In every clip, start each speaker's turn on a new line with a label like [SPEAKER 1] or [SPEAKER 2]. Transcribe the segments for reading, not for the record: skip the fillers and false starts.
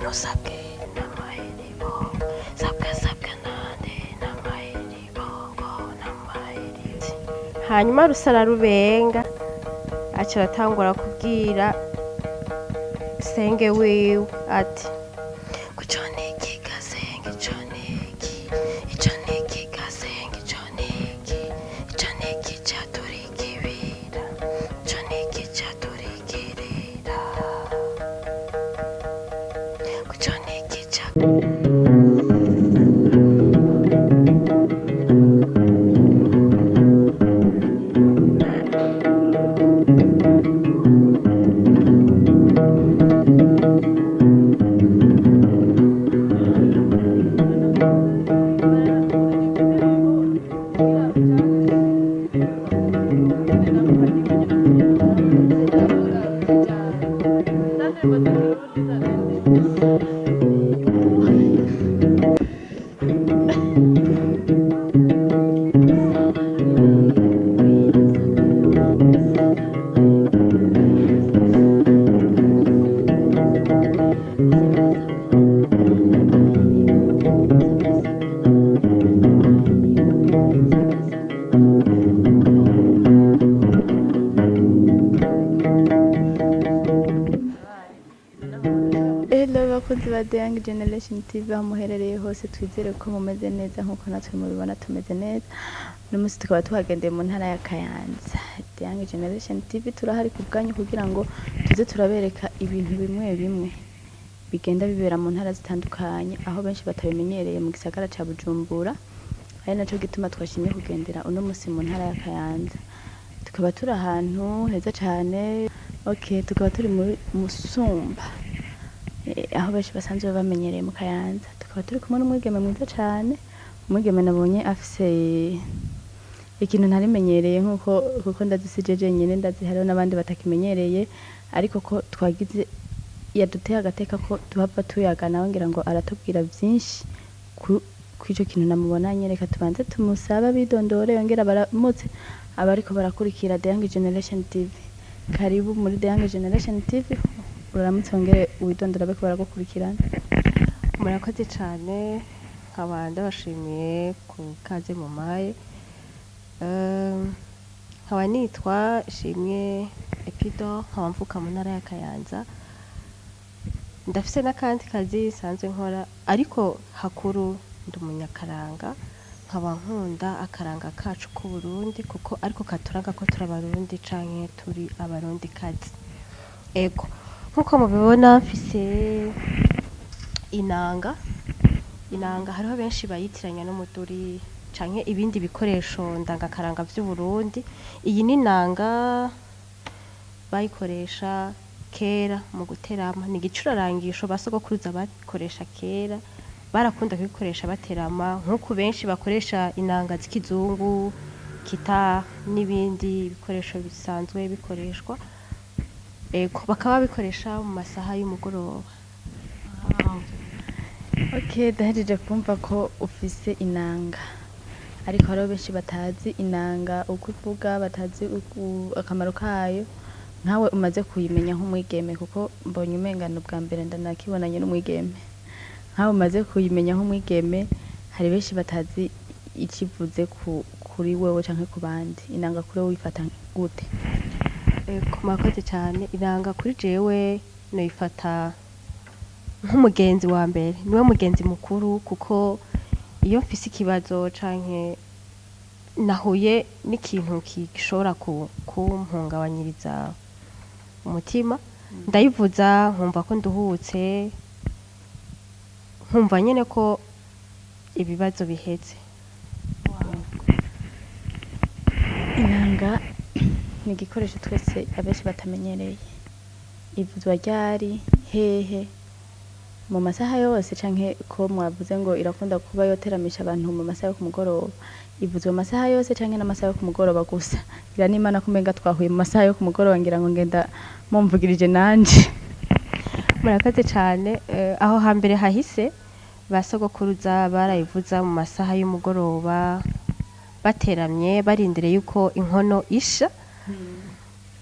[SPEAKER 1] ntusabwe n'amaheri bongo sabwe nande n'amaheri bongo n'amaheri nzi. Hanyuma rusara rubenga aca aratangura kubwira senge wiwe ati kuco niki gasenge ico niki ico niki gasenge ico niki ico niki caturikibira ico niki caturikirira kuco niki ca
[SPEAKER 2] Hello bakunzi ba The Young Generation TV aho muherereye hose twizere ko mumeze neza nkuko natwe mubibona tumeze neza. Uno munsi tukaba tuhagendeye mu ntara ya Kayanza. The Young Generation TV turahari ku bwanyu kugira ngo tuze turabereka ibintu bimwe bimwe bigenda bibera mu ntara zitandukanye aho benshi batabimenyereye mu gisagara ca Bujumbura. Ari naco gituma twashimye kugendera uno munsi mu ntara ya Kayanza. Tukaba turi ahantu heza cane. Tukaba turi muri Musumba. Aho benshi basanzwe bamenyereye mu Kayanza. Tukaba turi kumwe n'umwigeme mwiza cane. Umwigeme nabonye afise ikintu ntarimenyereye kuko ndazisijeje nyene ndazihariho n'abandi batakimenyereye, ariko ko twagize yaduteye agateka ko tuhava tuyaga nawe ngira ngo aratubwira vyinshi kw'ico kintu namubonanye. Reka tubanze tumusaba bidondore yongera baramutse abariko barakurikira The Young Generation TV. Karibu muri The Young Generation TV. Uramutse wongere widondora beko baragukurikirana.
[SPEAKER 1] Murakoze cane, nkaba ndabashimiye ku kaze mu maye. Nkaba nitwa Shimwe Epido, nkaba mvuka mu ntara ya Kayanza. Ndafise n'akandi kazi sanzwe nkora, ariko hakuru ndi umunyakaranga. Nkaba nkunda akaranga kacu k'Uburundi kuko ariko katuranga ko turi abarundi canke turi abarundi kazi. Ego nkuko mubibona mfise inanga hariho benshi bayitiranya n'umuduri canke ibindi bikoresho ndangakaranga vy'Uburundi. Iyi ni inanga bayikoresha kera mu guterama, ni igicurarangisho basogokuruza bakoresha kera, barakunda kubikoresha baterama nkuko benshi bakoresha inanga z'ikizungu, kita n'ibindi bikoresho bisanzwe bikoreshwa. Ego bakaba bikoresha mu masaha y'umugoroba.
[SPEAKER 2] Dahejeje kumva ko ufise inanga, ariko hariho benshi batazi inanga uko ivuga, batazi akamaro kayo. Nkawe umaze kuyimenya nk'umwigeme, kuko mbonye umengano bwa mbere ndanakibonanye n'umwigeme. Nkawe umaze kuyimenya nk'umwigeme, hari benshi batazi ikivuze kuri wewe canke ku bandi. Inanga kuri wewe uyifata gute?
[SPEAKER 1] Murakoze cane. Inanga kuri jewe noyifata nk'umugenzi wa mbere, niwe mugenzi mukuru, kuko iyo mfise ikibazo canke nahuye n'ikintu gishobora kumpungabanyiriza umutima, ndayivuza nkumva ko nduhutse, nkumva nyene ko ibibazo biheze.
[SPEAKER 2] Inanga ni igikoresho twese abenshi batamenyereye. Ivuzwa ryari, hehe, mu masaha yose canke ko mwavuze ngo irakunda kuba yoteramisha abantu mu masaha yo ku mugoroba? Ivuzwa mu masaha yose canke n'amasaha yo ku mugoroba gusa? Ngira n'Imana ko umenga twahuye mu masaha yo ku mugoroba, ngira ngo ngenda mumvugirije nanje.
[SPEAKER 1] Murakoze cane. Aho hambere hahise basogokuruza barayivuza mu masaha y'umugoroba bateramye barindire yuko inkono isha.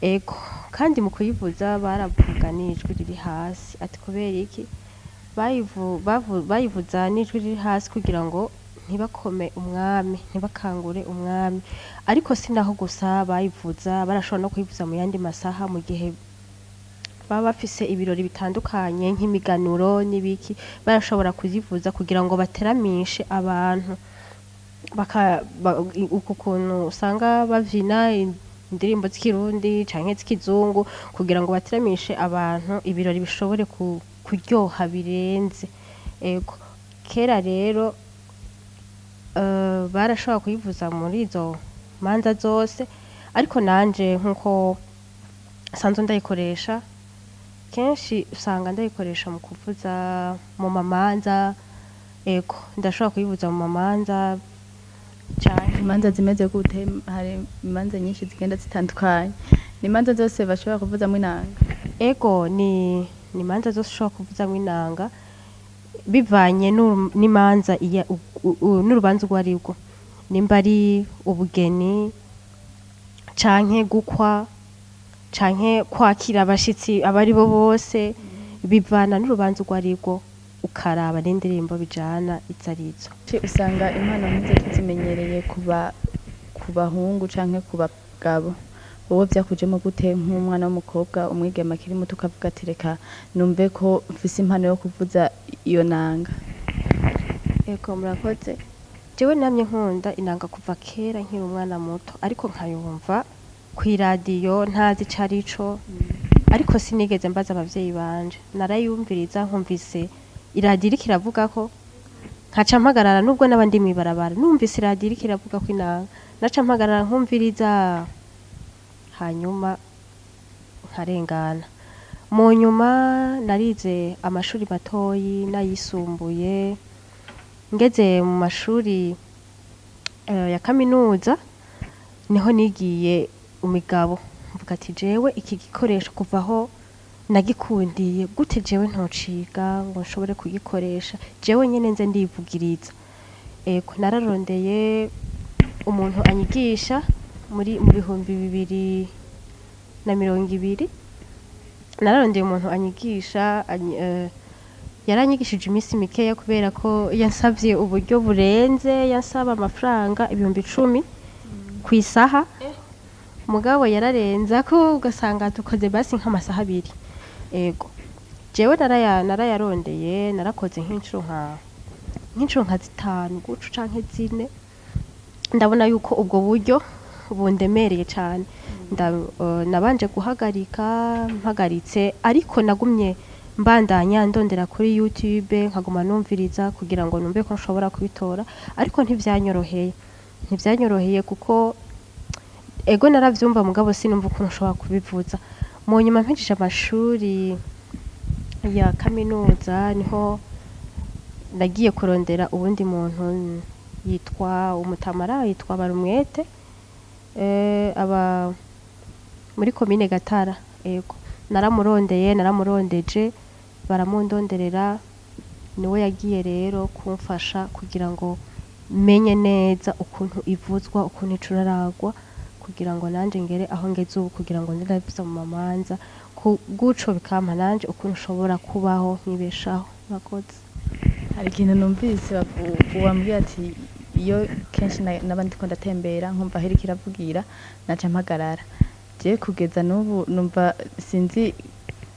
[SPEAKER 1] Ego kandi mu kuyivuza baravuga n'ijwi riri hasi ati kubera iki bayivuza n'ijwi riri hasi kugira ngo ntibakome umwami, ntibakangure umwami. Ariko si naho gusa bayivuza, barashobora no kuyivuza mu yandi masaha mu gihe baba bafise ibirori bitandukanye nk'imiganuro n'ibiki, barashobora kuzivuza kugira ngo bateramishe abantu. Uku kuntu usanga bavyina indirimbo z'ikirundi canke z'ikizungu kugira ngo bateramishe abantu, ibirori bishobore kuryoha birenze. Ego kera rero barashobora kuyivuza muri izo manza zose, ariko nanje nkuko sanzwe ndayikoresha kenshi usanga ndayikoresha mu kuvuza mu mamanza. Ego ndashobora kuyivuza mu mamanza cane.
[SPEAKER 2] Imanza zimeze gute? Hari imanza nyinshi zigenda zitandukanye, ni imanza zose bashobora kuvuzamwo inanga?
[SPEAKER 1] Ego ni imanza zose ushobora kuvuzamwo inanga bivanye n'imanza n'urubanza urwo arirwo, nimba ari ubugeni canke gukwa canke kwakira abashitsi abo aribo bose, bivana n'urubanza urwo arirwo ukaraba n'indirimbo bijana izo arizo.
[SPEAKER 2] Usanga impano nk'izo tuzimenyereye ku bahungu canke ku bagabo, wowe vyakujemo gute nk'umwana w'umukobwa, umwigeme akiri muto, ukavuga ati reka numve ko mfise impano yo kuvuza iyo nanga?
[SPEAKER 1] Ego murakoze. Jewe namye nkunda inanga kuva kera nkiri umwana muto, ariko nkayumva kw'iradiyo ntazi ico arico, ariko sinigeze mbaza abavyeyi banje. Narayumviriza nkumvise iradiyo iriko iravugako, nkaca mpagarara nubwo naba ndi mw'ibarabara numvise iradiyo iriko iravugako inanga, naca mpagarara nkumviriza, hanyuma nkarengana. Mu nyuma narize amashuri matoyi n'ayisumbuye, ngeze mu mashuri ya kaminuza niho nigiye umigabo, mvuga ati jewe iki gikoresho kuva aho nagikundiye gute jewe ntociga ngo nshobore kugikoresha jewe nyene nze ndivugiriza. Ego nararondeye umuntu anyigisha mu 2020, nararondeye umuntu anyigisha, yaranyigishije iminsi mikeya kubera ko yansavye uburyo burenze, yansaba amafaranga 10,000 kw'isaha, mugabo yararenza ko ugasanga tukoze basi nk'amasaha 2. Ego jewe narayarondeye, narakoze nk'incuro nka 5 guco canke 4, ndabona yuko ubwo buryo bundemereye cane. Nabanje guhagarika, mpagaritse, ariko nagumye mbandanya ndondera kuri YouTube, nkaguma numviriza kugira ngo numve ko nshobora kubitora, ariko ntivyanyoroheye kuko ego naravyumva mugabo sinumva ukuntu nshobora kubivuza. Mu nyuma mpejije amashuri ya kaminuza niho nagiye kurondera uwundi muntu yitwa umutamara, yitwa Barumwete, aba muri komine Gatara. Ego naramurondeje, baramundonderera, niwe yagiye rero kumfasha kugira ngo menye neza ukuntu ivuzwa, ukuntu icuraragwa, kugira ngo nanje ngere aho ngeze ubu, kugira ngo nze ndabivuza mu mamanza, guco bikampa nanje ukuntu ushobora kubaho nkibeshaho. Murakoze.
[SPEAKER 2] Hari ikintu numvise wambwiye ati iyo kenshi naba ndiko ndatembera nkumva heri kiravugira naca mpagarara. Je kugeza n'ubu numva sinzi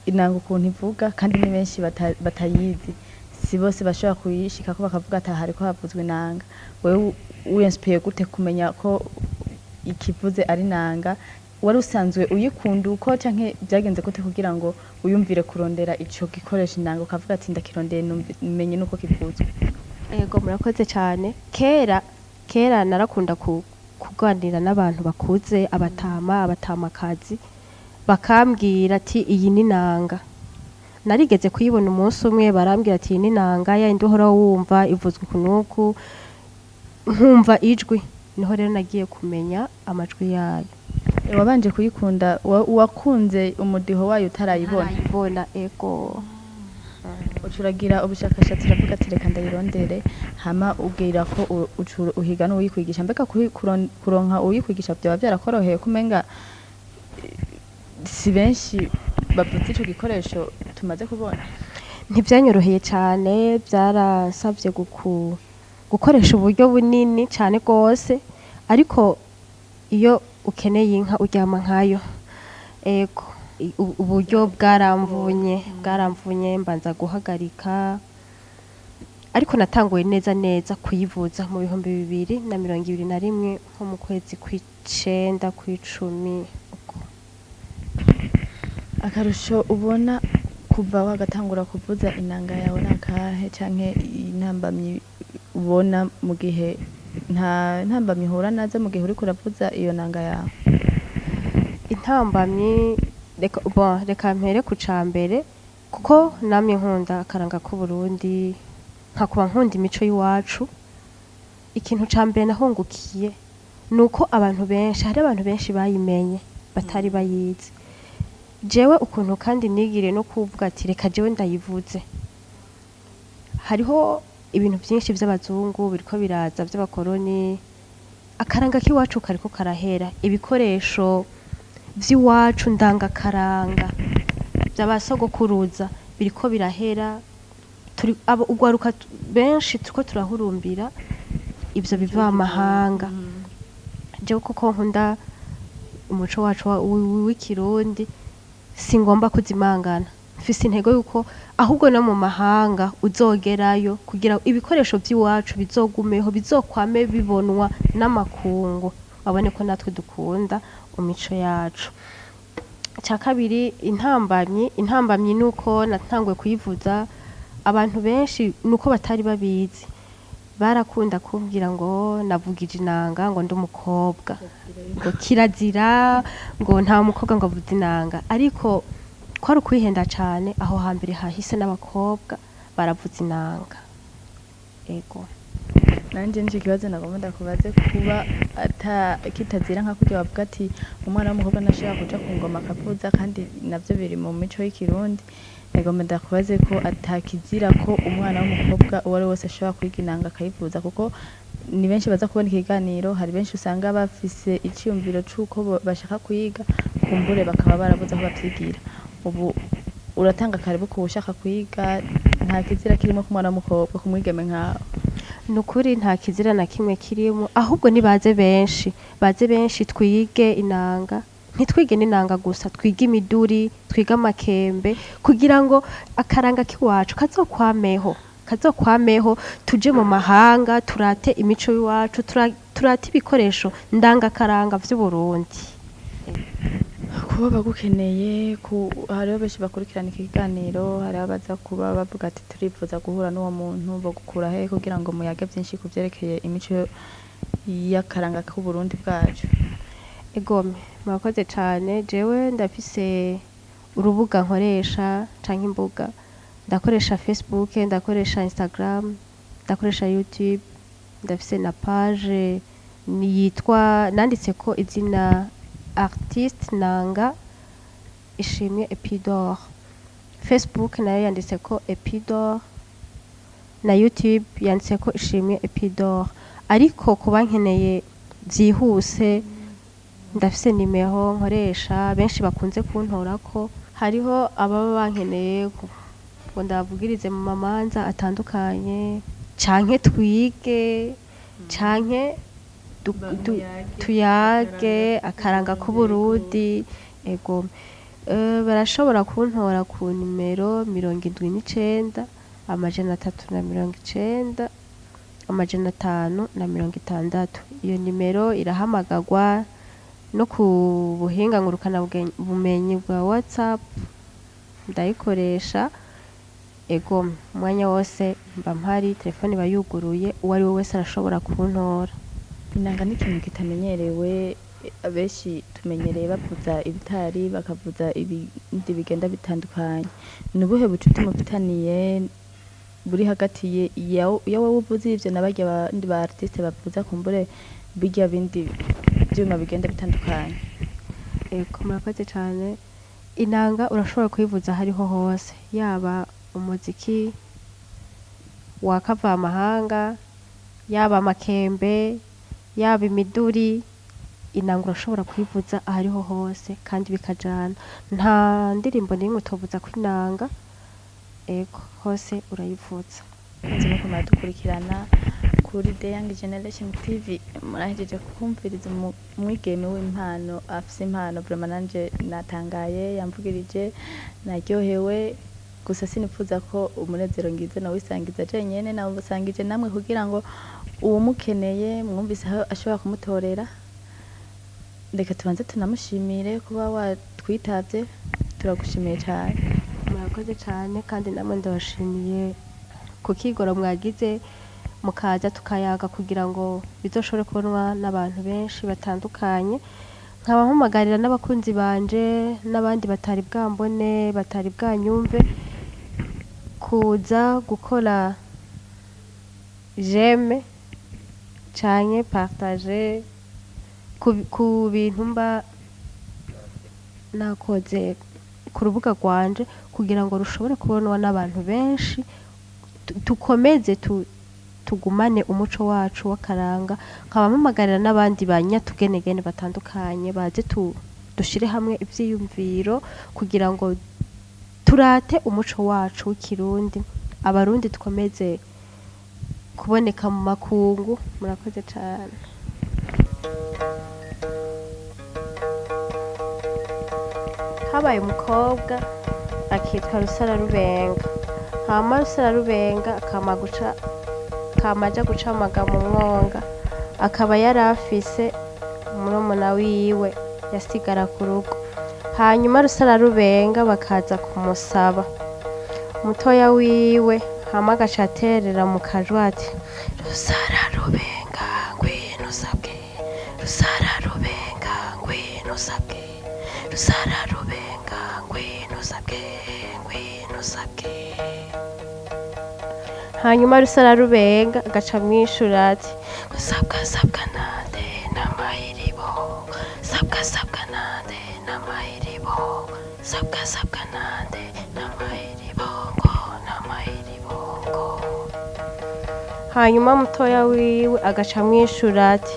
[SPEAKER 2] inanga ukuntu ivuga, kandi ni benshi batayizi, si bose bashobora kuyishika ko bakavuga ati hariko havuzwe inanga. Wewe uyanspiye gute kumenya ko ikivuze ari nanga? Wari usanzwe uyikunda uko canke byagenze gute kugira ngo uyumvire kurondera ico gikoresha inanga ukavuga ati ndakirondeye menye nuko kivuzwe?
[SPEAKER 1] Ego murakoze cyane. Kera narakunda kuganira n'abantu bakuze, abatamakazi, bakambwira ati iyi ni nanga. Narigeze kuyibona umunsi umwe, barambwira ati iyi ni nanga, yayindi uhora wumva ivuzwe kunuku, nkumva ijwi, niho rero nagiye kumenya amajwi yayo.
[SPEAKER 2] Wabanje kuyikunda, wakunze umudiho wayo utarayibona?
[SPEAKER 1] Ego.
[SPEAKER 2] Ucuragira ubushakashatsi uravuga ati reka ndayirondere, hama ubwira ko uhiga n'uwikwigisha. Mbega kuronka uwikwigisha byaba byarakoroheye kumenga si benshi bavuze ico gikoresho tumaze kubona?
[SPEAKER 1] ntivyanyoroheye cane, vyaransavye gukoresha uburyo bunini cane gose, ariko iyo ukeneye inka uryama nkayo. Ego, uburyo bwaramvunye mbanza guhagarika, ariko natanguye neza kuyivuza mu 2021 nko mu kwezi kw'icenda kw'icumi uko.
[SPEAKER 2] Akarusho ubona kuva wagatangura kuvuza inanga yawe nakahe, canke intambamyi ubona mu gihe nta ntambamyi uhura nazo mu gihe uriko uravuza iyo nanga yawe?
[SPEAKER 1] Intambamyi reka mpere ku cambere, kuko namye nkunda akaranga k'Uburundi, nkakuba nkunda imico y'iwacu. Ikintu ca mbere nahungukiye nuko hari abantu benshi bayimenye batari bayizi. Jewe ukuntu kandi nigiriye no kuvuga ati reka jewe ndayivuze, hariho ibintu vyinshi vy'abazungu biriko biraza vy'abakoroni, akaranga k'iwacu kariko karahera, ibikoresho vy'iwacu ndangakaranga vy'abasogokuruza biriko birahera, ugwaruka benshi turiko turahurumbira ivyo biva amahanga. Jewe kuko nkunda umuco wacu w'ikirundi, singomba kuzimangana, mfise intego yuko ahubwo no mu mahanga uzogerayo kugira ibikoresho vy'iwacu bizogumeho, bizokwame bibonwa n'amakungu, babone ko natwe dukunda imico yacu. Ica kabiri, intambamyi nuko natanguye kuyivuza, abantu benshi nuko batari babizi, barakunda kumbwira ngo navugije inanga ngo ndi umukobwa, ngo kirazira, ngo nta mukobwa ngo avuze inanga. Ariko kwari ukwihenda cane, aho hambere hahise n'abakobwa baravuza inanga. Ego.
[SPEAKER 2] Nanje nje ikibazo nagomba ndakubaze, kuba kitazira nka kurya bavuga ati umwana w'umukobwa ntashobora kuja ku ngoma akavuza, kandi navyo biri mu mico y'ikirundi. Nagomba ndakubaze ko atakizira ko umwana w'umukobwa uwo ari wese ashobora kwiga inanga akayivuza, kuko ni benshi baza kubona ikiganiro, hari benshi usanga bafise iciyumviro c'uko bashaka kuyiga, kumbure bakaba barabuze aho bavyigira. Ubu uratanga karibu ku ushaka kuyiga, nta kizira kirimo ku mwana w'umukobwa, ku mwigeme nkawe?
[SPEAKER 1] Nukuri nta kizira na kimwe kirimo, ahubwo nibaze benshi, twige inanga, ntitwige n'inanga gusa, twige imiduri, twige amakembe, kugira ngo akaranga k'iwacu kazokwameho, tuje mu mahanga turate imico y'iwacu, turate ibikoresho ndangakaranga vy'Uburundi.
[SPEAKER 2] Kuba bagukeneye, hariho benshi bakurikirana ikiganiro, hariho abaza kuba bavuga ati turifuza guhura n'uwo muntu, bogukura he kugira ngo muyage vyinshi kuvyerekeye imico y'akaranga k'Uburundi bwacu?
[SPEAKER 1] Egome, murakoze cane. Jewe ndafise urubuga nkoresha canke imbuga, ndakoresha Facebook, ndakoresha Instagram, ndakoresha YouTube, ndafise na page yitwa, nanditseko izina Artiste Nanga Ishimwe Epidore. Facebook nayo yanditseko Epidore, na YouTube yanditseko Ishimwe Epidore. Ariko kuba nkeneye vyihuse, ndafise nimero nkoresha, benshi bakunze kuntorako. Hariho ababa bankeneye ngo ndabavugirize mu mamanza atandukanye, canke twige, canke tuyage akaranga k'Uburundi. Ego, barashobora kuntora ku nimero 79 390 560. Iyo nimero irahamagagwa no ku buhinga ngurukana bumenyi bwa WhatsApp, ndayikoresha. Ego, umwanya wose mba mpari, telefone iba yuguruye, uwo ari we wese arashobora kuntora.
[SPEAKER 2] Inanga ni ikintu kitamenyerewe, abenshi tumenyereye bavuza ibitari, bakavuza ibindi bigenda bitandukanye. Ni ubuhe bucuti mufitaniye buri hagati ya wowe uvuza ivyo na barya bandi ba artiste bavuza kumbure birya bindi vyuma bigenda bitandukanye?
[SPEAKER 1] Ego, murakoze cane. Inanga urashobora kuyivuza hariho hose, yaba umuziki wakava amahanga, yaba amakembe, yaba imiduri, inanga urashobora kuyivuza ahariho hose kandi bikajana. Nta ndirimbo n'imwe utovuza ko inanga ego hose urayivutsa.
[SPEAKER 2] muze muko muradukurikirana kuri The Young Generation TV, murahejeje kumviriza umwigeme w'impano, afise impano vraiment nanje natangaye, yamvugirije, naryohewe, gusa sinifuza ko umunezero ngize nawisangiza jenyene, nawusangije namwe kugira ngo uwumukeneye mwumvise aho ashobora kumutorera. Reka tubanze tunamushimire kuba watwitavye, turagushimiye cyane.
[SPEAKER 1] Murakoze cyane kandi namwe ndabashimiye ku kigoro mwagize mukaza tukayaga kugira ngo bizoshobore kubonwa n'abantu benshi batandukanye. Nkaba mpamagarira n'abakunzi banje n'abandi batari bwambone batari bwanyumve kuza gukora j'aime canke partager ku bintu mba nakoze ku rubuga rwanje kugira ngo rushobore kubonwa n'abantu benshi, tukomeze tugumane umuco wacu w'akaranga. Nkaba mpamagarira n'abandi banyatugenegene batandukanye baze dushire hamwe ivyiyumviro kugira ngo turate umuco wacu w'ikirundi, abarundi dukomeze kuboneka mu makungu. Murakoze cyane. Habaye umukobwa akitwa Rusararubenga, hama Rusararubenga kamaja gucamaga mu mwonga, akaba yari afise murumuna wiwe yasigara ku rugo. Hanyuma Rusararubenga bakaza kumusaba mutoya wiwe, hama agaca aterera mu kajwi ati Rusararubenga ngwino usabwe, Rusararubenga ngwino usabwe, Rusararubenga ngwino usabwe, ngwino usabwe. Hanyuma Rusararubenga agaca mwishura ati sabwa sabwa nande n'amahiribo, sabwa sabwa nande n'amahiribo, sabwa sabwa nande n'amahiribongo, n'amahiribongo. Hanyuma mutoya wiwe agaca mwishura ati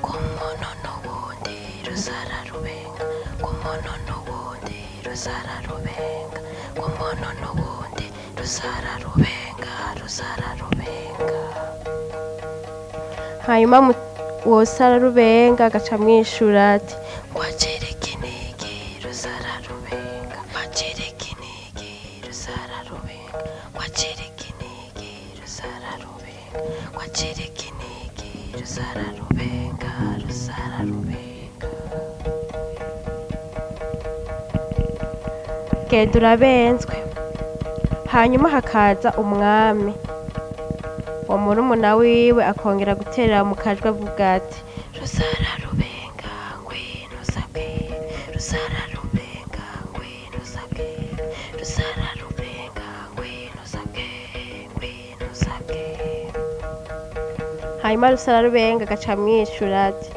[SPEAKER 1] kumono n'ubundi Rusararubenga, kumono n'ubundi Rusararubenga, kumono n'ubundi Rusararubenga, Rusararubenga. Hanyuma Rusararubenga agaca mwishura ati wacere kinigi Rusararubenga, wacere kinigi Rusararubenga, wacere kinigi Rusararubenga, wacere kinigi Rusararubenga, Rusararubenga. Genda urabenzwe. Hanyuma hakaza umwami wa murumuna wiwe akongera guterera mu kajwi avuga ati Rusararubenga ngwino usabwe, Rusararubenga ngwino usabwe, Rusararubenga ngwino usabwe, ngwino usabwe. Hanyuma Rusararubenga agaca mwishura ati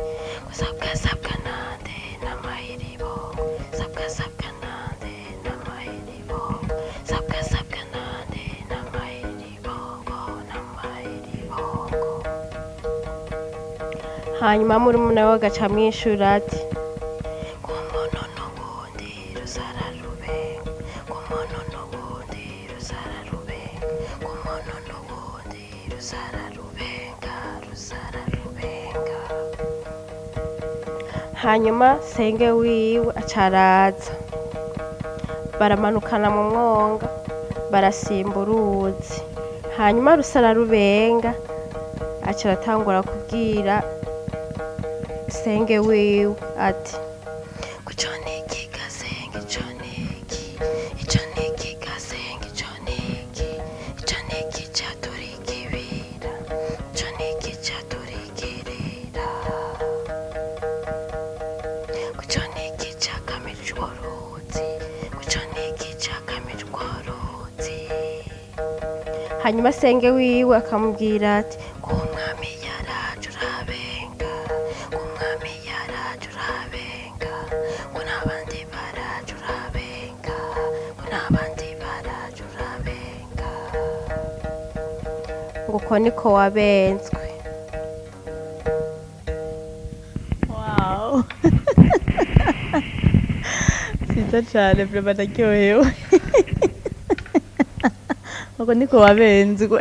[SPEAKER 1] sabwa sabwa nande n'amahiribongo, sabwa sabwa nande n'amahiribongo, sabwa sabwa nande n'amahiribongo, n'amahiribongo. Hanyuma murumuna we agaca mwishura ati kumono n'ubundi Rusararubenga, kumono n'ubundi Rusararubenga, kumono n'ubundi Rusararubenga, Rusararubenga. Hanyuma senge wiwe acaraza, baramanukana mu mwonga barasimba uruzi. Hanyuma Rusararubenga aca aratangura kubwira senge wiwe ati kuco niki gasenge, ico niki, ico niki gasenge, ico niki, ico niki caturikibira, ico niki caturikirira, kuco niki cakamijwe uruzi, kuco niki cakamijwe uruzi. Hanyuma senge wiwe akamubwira ati kumwami yaraje urabenga, kumwami yaraje urabenga, ngo n'abandi baraje urabenga, ngo n'abandi baraje urabenga. Ngo uko niko wabenzwe.
[SPEAKER 2] Wow. Siza cyane vraiment ndaryohewe. ako niko wabenzwe